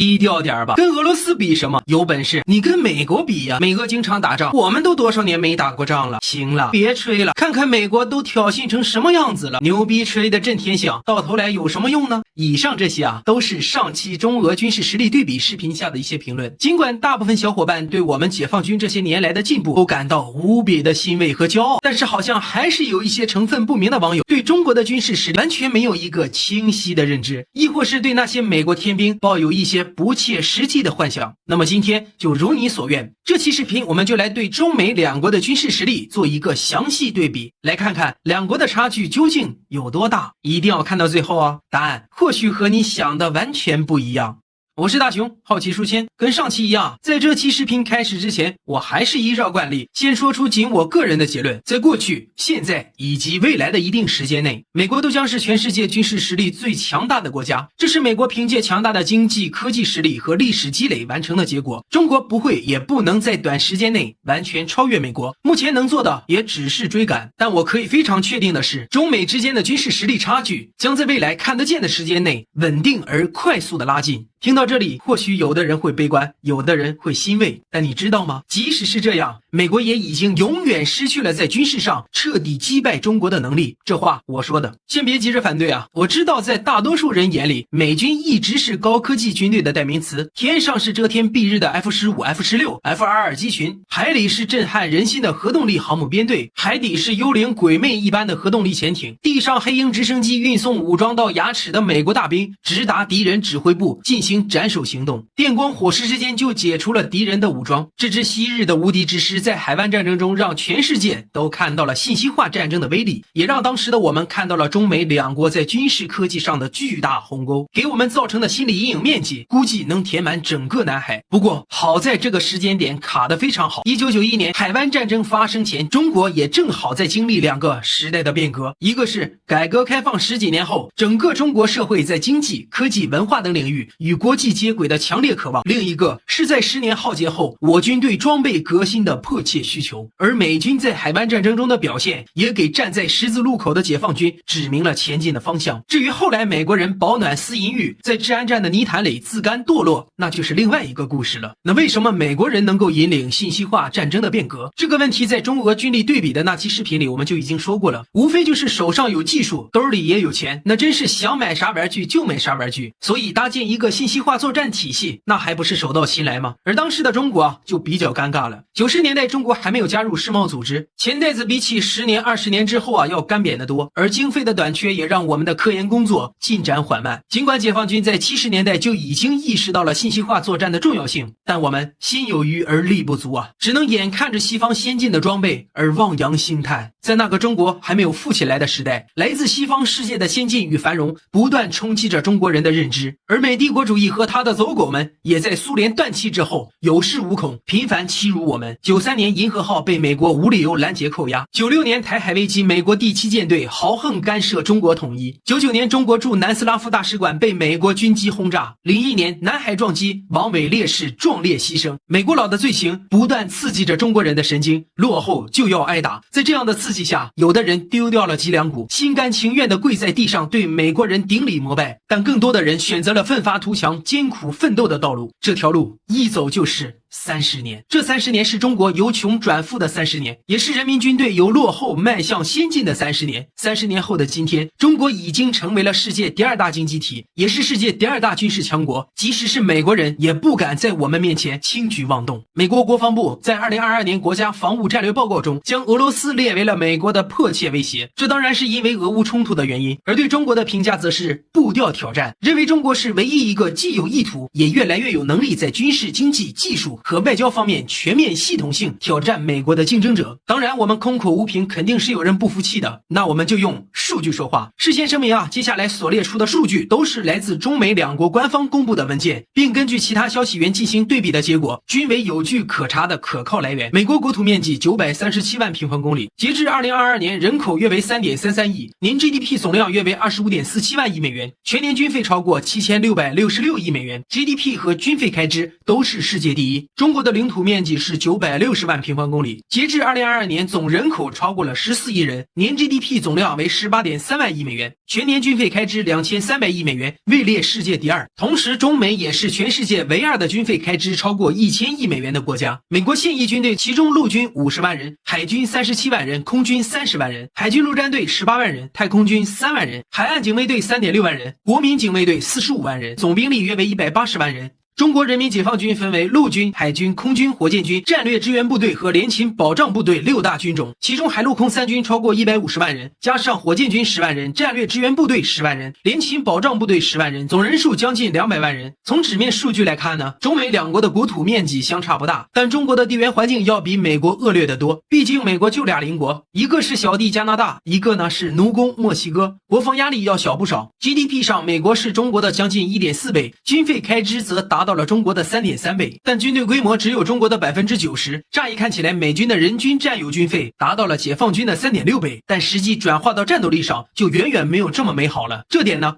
低调点吧，跟俄罗斯比什么？有本事你跟美国比呀！美俄经常打仗，我们都多少年没打过仗了。行了，别吹了，看看美国都挑衅成什么样子了，牛逼吹得震天响，到头来有什么用呢？以上这些都是上期中俄军事实力对比视频下的一些评论。尽管大部分小伙伴对我们解放军这些年来的进步都感到无比的欣慰和骄傲，但是好像还是有一些成分不明的网友对中国的军事实力完全没有一个清晰的认知，亦或是对那些美国天兵抱有一些不切实际的幻想。那么今天就如你所愿，这期视频我们就来对中美两国的军事实力做一个详细对比，来看看两国的差距究竟有多大。一定要看到最后啊，答案或许和你想的完全不一样。我是大熊，好奇书签，跟上期一样，在这期视频开始之前，我还是依照惯例，先说出仅我个人的结论。在过去、现在以及未来的一定时间内，美国都将是全世界军事实力最强大的国家，这是美国凭借强大的经济、科技实力和历史积累完成的结果。中国不会也不能在短时间内完全超越美国，目前能做的也只是追赶。但我可以非常确定的是，中美之间的军事实力差距将在未来看得见的时间内稳定而快速的拉近。听到这里，或许有的人会悲观，有的人会欣慰，但你知道吗？即使是这样，美国也已经永远失去了在军事上彻底击败中国的能力。这话我说的，先别急着反对啊！我知道在大多数人眼里，美军一直是高科技军队的代名词，天上是遮天蔽日的 F-15、F-16、F-22 机群，海里是震撼人心的核动力航母编队，海底是幽灵鬼魅一般的核动力潜艇，地上黑鹰直升机运送武装到牙齿的美国大兵，直达敌人指挥部进行斩首行动，电光火石之间就解除了敌人的武装。这支昔日的无敌之师在海湾战争中让全世界都看到了信息化战争的威力，也让当时的我们看到了中美两国在军事科技上的巨大鸿沟，给我们造成的心理阴影面积估计能填满整个南海。不过好在这个时间点卡得非常好，1991年海湾战争发生前，中国也正好在经历两个时代的变革，一个是改革开放10几年后，整个中国社会在经济、科技、文化等领域与国际接轨的强烈渴望，另一个是在10年浩劫后，我军对装备革新的迫切需求。而美军在海湾战争中的表现，也给站在十字路口的解放军指明了前进的方向。至于后来美国人饱暖思淫欲，在治安战的泥潭里自甘堕落，那就是另外一个故事了。那为什么美国人能够引领信息化战争的变革？这个问题在中俄军力对比的那期视频里我们就已经说过了，无非就是手上有技术，兜里也有钱，那真是想买啥玩具就买啥玩具。所以搭建一个信息化作战体系，那还不是手到擒来吗？而当时的中国就比较尴尬了。90年代中国还没有加入世贸组织，钱袋子比起10年、20年之后要干瘪得多，而经费的短缺也让我们的科研工作进展缓慢。尽管解放军在70年代就已经意识到了信息化作战的重要性，但我们心有余而力不足只能眼看着西方先进的装备而望洋兴叹。在那个中国还没有富起来的时代，来自西方世界的先进与繁荣不断冲击着中国人的认知，而美帝国主义和他的走狗们也在苏联断气之后有恃无恐，频繁欺辱我们。93年银河号被美国无理由拦截扣押，96年台海危机美国第7舰队豪横干涉中国统一，99年中国驻南斯拉夫大使馆被美国军机轰炸，01年南海撞击，王伟烈士壮烈牺牲。美国佬的罪行不断刺激着中国人的神经，落后就要挨打。在这样的刺激下，有的人丢掉了脊梁骨，心甘情愿地跪在地上对美国人顶礼膜拜，但更多的人选择了奋发图强、艰苦奋斗的道路。这条路一走就是30年，这30年是中国由穷转富的30年，也是人民军队由落后迈向先进的30年。30年后的今天，中国已经成为了世界第2大经济体，也是世界第2大军事强国，即使是美国人也不敢在我们面前轻举妄动。美国国防部在2022年国家防务战略报告中将俄罗斯列为了美国的迫切威胁，这当然是因为俄乌冲突的原因，而对中国的评价则是步调挑战，认为中国是唯一一个既有意图也越来越有能力在军事、经济、技术和外交方面全面系统性挑战美国的竞争者。当然我们空口无凭，肯定是有人不服气的，那我们就用数据说话。事先声明接下来所列出的数据都是来自中美两国官方公布的文件，并根据其他消息源进行对比的结果，均为有据可查的可靠来源。美国国土面积937万平方公里，截至2022年人口约为 3.33 亿，年 GDP 总量约为 25.47 万亿美元，全年军费超过7666亿美元， GDP 和军费开支都是世界第一。中国的领土面积是960万平方公里，截至2022年总人口超过了14亿人，年 GDP 总量为18.3万亿美元，全年军费开支2300亿美元，位列世界第二。同时，中美也是全世界唯二的军费开支超过1000亿美元的国家。美国现役军队其中陆军50万人，海军37万人，空军30万人，海军陆战队18万人，太空军3万人，海岸警卫队3.6万人，国民警卫队45万人，总兵力约为180万人。中国人民解放军分为陆军、海军、空军、火箭军、战略支援部队和联勤保障部队6大军种，其中海陆空三军超过150万人，加上火箭军10万人，战略支援部队10万人，联勤保障部队10万人，总人数将近200万人。从纸面数据来看呢，中美两国的国土面积相差不大，但中国的地缘环境要比美国恶劣得多，毕竟美国就俩邻国，一个是小弟加拿大，一个呢是奴工墨西哥，国防压力要小不少。 GDP 上，美国是中国的将近1.4倍，军费开支则达到了中国的3.3倍，但军队规模只有中国的90%。乍一看起来，美军的人均占有军费达到了解放军的3.6倍，但实际转化到战斗力上，就远远没有这么美好了。这点呢，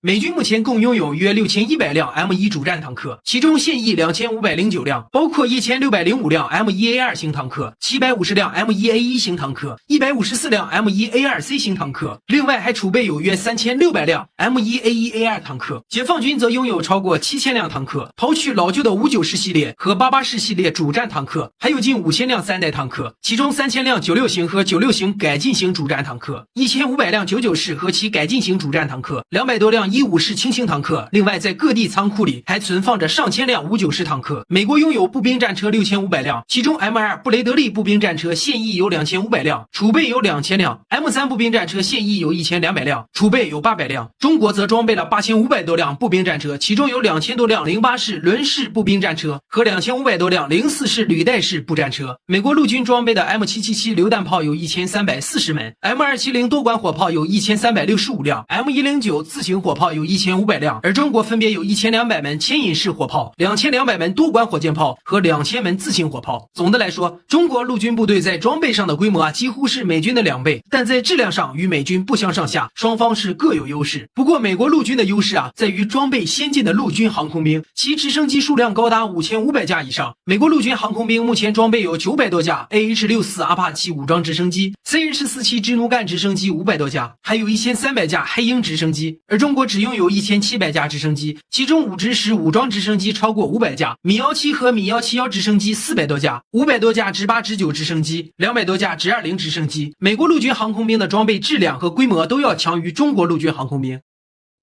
美军目前共拥有约6100辆 M1 主战坦克，其中现役2509辆，包括1605辆 M1A2 型坦克、750辆 M1A1 型坦克、154辆 M1A2C 型坦克，另外还储备有约3600辆 M1A1A2 坦克。解放军则拥有超过7000辆坦克，抛去老旧的590系列和88式系列主战坦克，还有近5000辆3代坦克，其中3000辆96型和96型改进型主战坦克，1500辆99式和其改进型主战坦克，200多辆15式轻型坦克，另外在各地仓库里还存放着上千辆59式坦克。美国拥有步兵战车6500辆，其中 M2 布雷德利步兵战车现役有2500辆，储备有2000辆 ；M3 步兵战车现役有1200辆，储备有800辆。中国则装备了8500多辆步兵战车，其中有2000多辆08式轮式步兵战车和2500多辆04式履带式步战车。美国陆军装备的 M777 榴弹炮有1340门 ，M270 多管火炮有1365辆 ，M109 自行火炮有1500辆，而中国分别有1200门牵引式火炮、2200门多管火箭炮和2000门自行火炮。总的来说，中国陆军部队在装备上的规模几乎是美军的2倍，但在质量上与美军不相上下，双方是各有优势。不过，美国陆军的优势在于装备先进的陆军航空兵，其直升机数量高达5500架以上。美国陆军航空兵目前装备有900多架 AH-64 阿帕奇武装直升机、CH-47支奴干直升机500多架，还有1300架黑鹰直升机，而中国只拥有1700架直升机，其中武直10武装直升机超过500架，米17和米171直升机400多架，500多架直8直9直升机，200多架直20直升机。美国陆军航空兵的装备质量和规模都要强于中国陆军航空兵。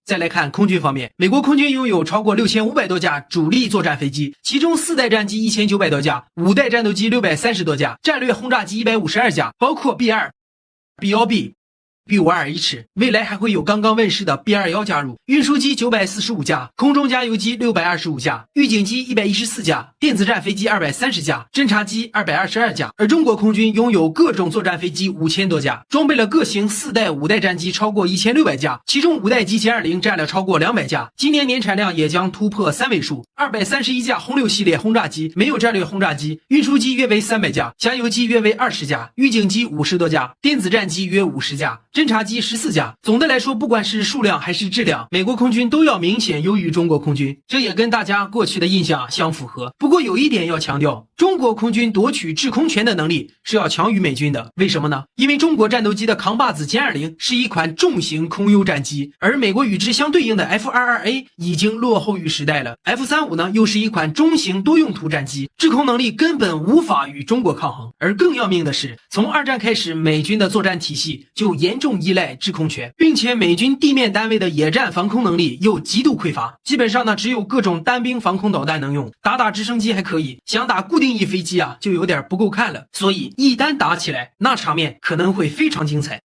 再来看空军方面，美国空军拥有超过6500多架主力作战飞机，其中4代战机1900多架，5代战斗机630多架，战略轰炸机152架，包括 B2、B1B、B52H， 未来还会有刚刚问世的 B21加入，运输机945架，空中加油机625架，预警机114架，电子战飞机230架，侦察机222架。而中国空军拥有各种作战飞机5000多架，装备了各型4代、5代战机超过1600架，其中5代机歼20占了超过200架，今年年产量也将突破3位数。231架轰6系列轰炸机，没有战略轰炸机，运输机约为300架，加油机约为20架，预警机50多架，电子战机约50架。侦察机14架。总的来说，不管是数量还是质量，美国空军都要明显优于中国空军，这也跟大家过去的印象相符合。不过有一点要强调，中国空军夺取制空权的能力是要强于美军的。为什么呢？因为中国战斗机的扛把子歼20是一款重型空优战机，而美国与之相对应的 F-22A 已经落后于时代了。F-35呢，又是一款中型多用途战机，制空能力根本无法与中国抗衡。而更要命的是，从2战开始，美军的作战体系就严重依赖制空权，并且美军地面单位的野战防空能力又极度匮乏，基本上呢只有各种单兵防空导弹能用，打直升机还可以，想打固定翼飞机就有点不够看了。所以一旦打起来，那场面可能会非常精彩。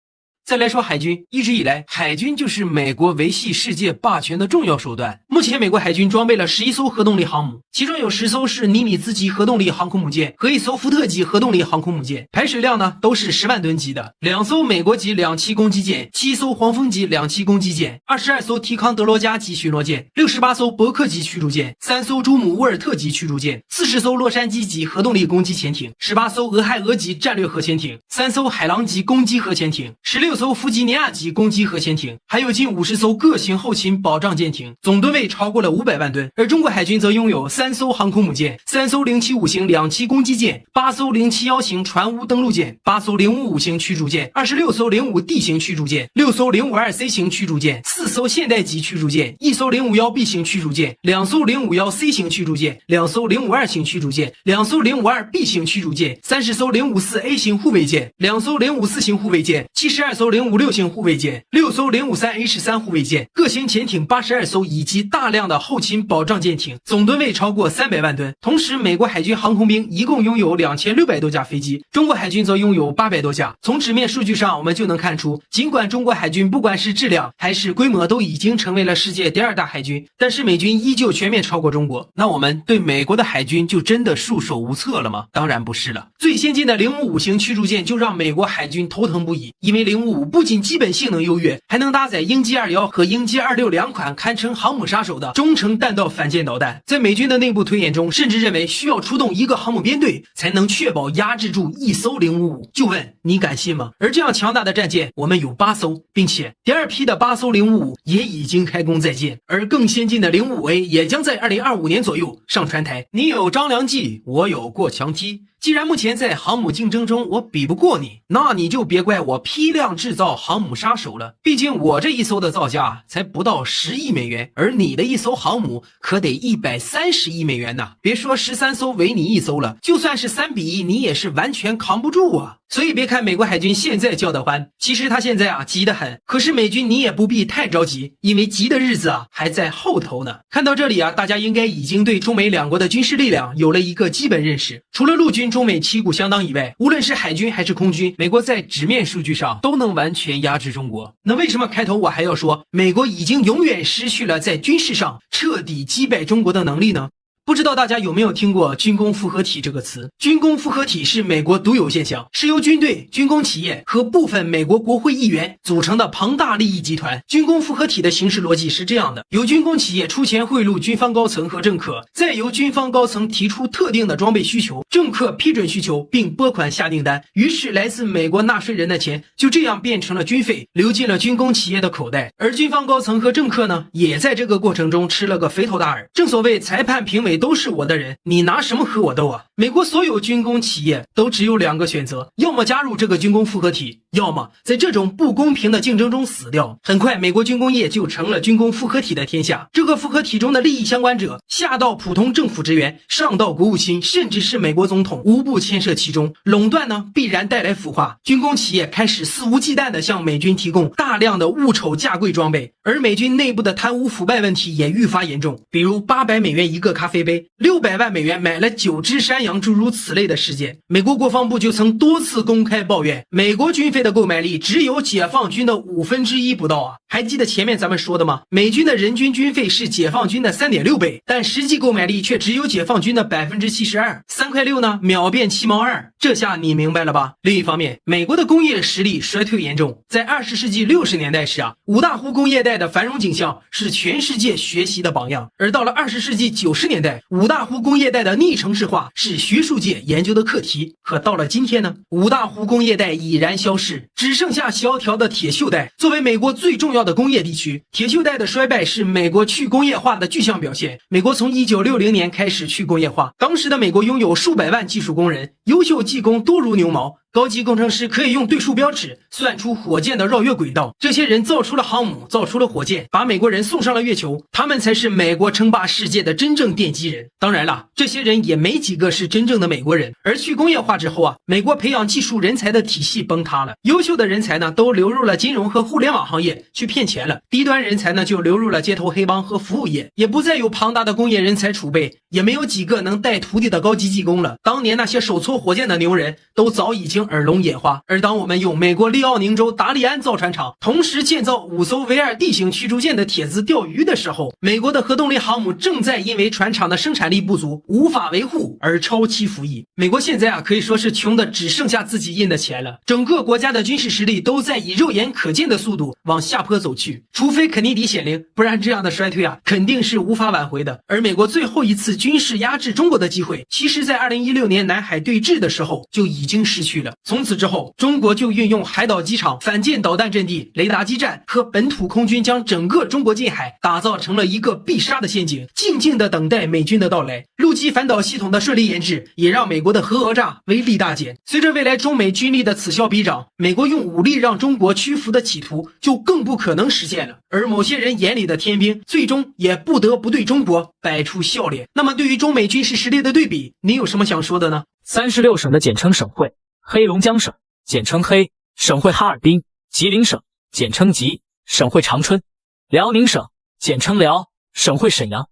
再来说海军，一直以来，海军就是美国维系世界霸权的重要手段。目前，美国海军装备了11艘核动力航母，其中有10艘是尼米兹级核动力航空母舰和1艘福特级核动力航空母舰，排水量呢都是10万吨级的，2艘美国级两栖攻击舰，7艘黄蜂级两栖攻击舰，22艘提康德罗加级巡逻舰，68艘伯克级驱逐舰，3艘朱姆沃尔特级驱逐舰，40艘洛杉矶级核动力攻击潜艇，18艘俄亥俄级战略核潜艇，3艘海狼级攻击核潜艇，16艘弗吉尼亚级攻击核潜艇，还有近50艘各型后勤保障舰艇，总吨位超过了500万吨。而中国海军则拥有3艘航空母舰、3艘075型两栖攻击舰、8艘071型船坞登陆舰、8艘055型驱逐舰、26艘055D 型驱逐舰、6艘052C 型驱逐舰、4艘现代级驱逐舰、1艘051B 型驱逐舰、2艘051C 型驱逐舰、2艘052型驱逐舰、2艘052B 型驱逐舰、30艘054A 型护卫舰、2艘054型护卫舰、72艘056型护卫舰、6艘053H3护卫舰、各型潜艇82艘以及大量的后勤保障舰艇，总吨位超过300万吨。同时，美国海军航空兵一共拥有2600多架飞机，中国海军则拥有800多架。从纸面数据上，我们就能看出，尽管中国海军不管是质量还是规模都已经成为了世界第2大海军，但是美军依旧全面超过中国。那我们对美国的海军就真的束手无策了吗？当然不是了。最先进的055型驱逐舰就让美国海军头疼不已，因为055不仅基本性能优越，还能搭载鹰击21和鹰击26两款堪称航母杀手的中程弹道反舰导弹。在美军的内部推演中，甚至认为需要出动一个航母编队才能确保压制住一艘055。就问你敢信吗？而这样强大的战舰，我们有8艘，并且第2批的8艘055也已经开工在建，而更先进的055A 也将在2025年左右上船台。你有张良计，我有过墙梯。既然目前在航母竞争中我比不过你，那你就别怪我批量制造航母杀手了。毕竟我这一艘的造价才不到10亿美元，而你的一艘航母可得130亿美元呢。别说13艘围你一艘了，就算是3比1，你也是完全扛不住啊。所以别看美国海军现在叫得欢，其实他现在急得很。可是美军你也不必太着急，因为急的日子还在后头呢。看到这里大家应该已经对中美两国的军事力量有了一个基本认识。除了陆军中美旗鼓相当以外，无论是海军还是空军，美国在纸面数据上都能完全压制中国。那为什么开头我还要说美国已经永远失去了在军事上彻底击败中国的能力呢？不知道大家有没有听过军工复合体这个词？军工复合体是美国独有现象，是由军队、军工企业和部分美国国会议员组成的庞大利益集团。军工复合体的形式逻辑是这样的：由军工企业出钱贿赂军方高层和政客，再由军方高层提出特定的装备需求，政客批准需求并拨款下订单，于是来自美国纳税人的钱就这样变成了军费，流进了军工企业的口袋。而军方高层和政客呢，也在这个过程中吃了个肥头大耳。正所谓裁判评委都是我的人，你拿什么和我斗啊？美国所有军工企业都只有2个选择，要么加入这个军工复合体，要么在这种不公平的竞争中死掉。很快美国军工业就成了军工复合体的天下。这个复合体中的利益相关者，下到普通政府职员，上到国务卿，甚至是美国总统，无不牵涉其中。垄断呢，必然带来腐化，军工企业开始肆无忌惮地向美军提供大量的物丑价贵装备，而美军内部的贪污腐败问题也愈发严重，比如800美元一个咖啡杯，600万美元买了9只山羊，诸如此类的事件。美国国防部就曾多次公开抱怨，美国军费的购买力只有解放军的1/5不到啊！还记得前面咱们说的吗？美军的人均军费是解放军的3.6倍，但实际购买力却只有解放军的72%，3块6呢，秒变7毛2。这下你明白了吧？另一方面，美国的工业实力衰退严重，在20世纪60年代时五大湖工业带的繁荣景象是全世界学习的榜样，而到了20世纪90年代，五大湖工业带的逆城市化是学术界研究的课题。可到了今天呢，五大湖工业带已然消逝，只剩下萧条的铁锈带。作为美国最重要的工业地区，铁锈带的衰败是美国去工业化的具象表现。美国从1960年开始去工业化，当时的美国拥有数百万技术工人，优秀技工多如牛毛，高级工程师可以用对数标尺算出火箭的绕月轨道，这些人造出了航母，造出了火箭，把美国人送上了月球，他们才是美国称霸世界的真正奠基人。当然了，这些人也没几个是真正的美国人。而去工业化之后美国培养技术人才的体系崩塌了，优秀的人才呢都流入了金融和互联网行业去骗钱了，低端人才呢就流入了街头黑帮和服务业，也不再有庞大的工业人才储备，也没有几个能带徒弟的高级技工了。当年那些手搓火箭的牛人都早已经耳聋眼花。而当我们用美国利奥宁州达利安造船厂同时建造5艘维尔 D 型驱逐舰的帖子钓鱼的时候，美国的核动力航母正在因为船厂的生产力不足无法维护而超期服役。美国现在可以说是穷的只剩下自己印的钱了，整个国家的军事实力都在以肉眼可见的速度往下坡走去，除非肯尼迪显灵，不然这样的衰退肯定是无法挽回的。而美国最后一次军事压制中国的机会，其实在2016年南海对峙的时候就已经失去了。了。从此之后，中国就运用海岛机场、反舰导弹阵地、雷达基站和本土空军，将整个中国近海打造成了一个必杀的陷阱，静静的等待美军的到来。陆基反导系统的顺利研制，也让美国的核讹诈威力大减。随着未来中美军力的此消彼长，美国用武力让中国屈服的企图就更不可能实现了。而某些人眼里的天兵，最终也不得不对中国摆出笑脸。那么对于中美军事实力的对比，你有什么想说的呢？36省的简称省会，黑龙江省简称黑，省会哈尔滨；吉林省简称吉，省会长春；辽宁省简称辽，省会沈阳；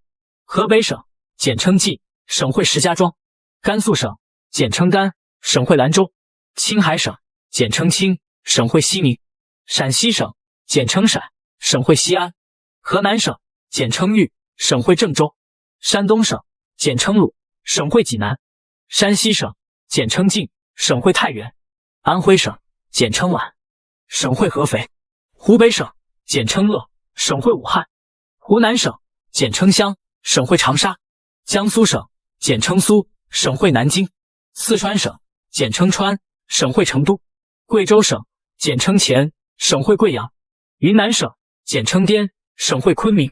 河北省简称冀，省会石家庄；甘肃省简称甘，省会兰州；青海省简称青，省会西宁；陕西省简称陕，省会西安；河南省简称豫，省会郑州；山东省简称鲁，省会济南；山西省简称晋，省会太原；安徽省简称皖，省会合肥；湖北省简称鄂，省会武汉；湖南省简称湘，省会长沙；江苏省简称苏，省会南京；四川省简称川，省会成都；贵州省简称黔，省会贵阳；云南省简称滇，省会昆明；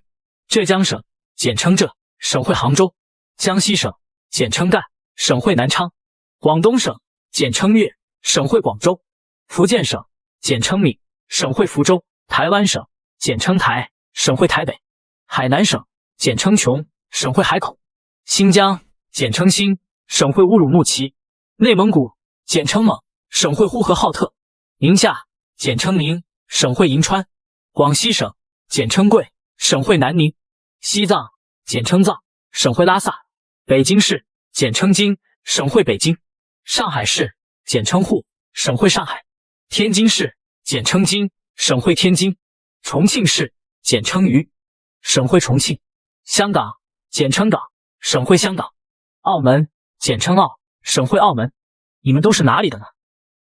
浙江省简称浙，省会杭州；江西省简称赣，省会南昌；广东省简称粤，省会广州；福建省简称闽，省会福州；台湾省简称台，省会台北；海南省简称琼，省会海口；新疆简称新，省会乌鲁木齐；内蒙古简称蒙，省会呼和浩特；宁夏简称宁，省会银川；广西省简称贵，省会南宁；西藏简称藏，省会拉萨；北京市简称京，省会北京；上海市简称沪，省会上海；天津市简称津，省会天津；重庆市简称渝，省会重庆；香港简称港，省会香港；澳门简称澳，省会澳门。你们都是哪里的呢？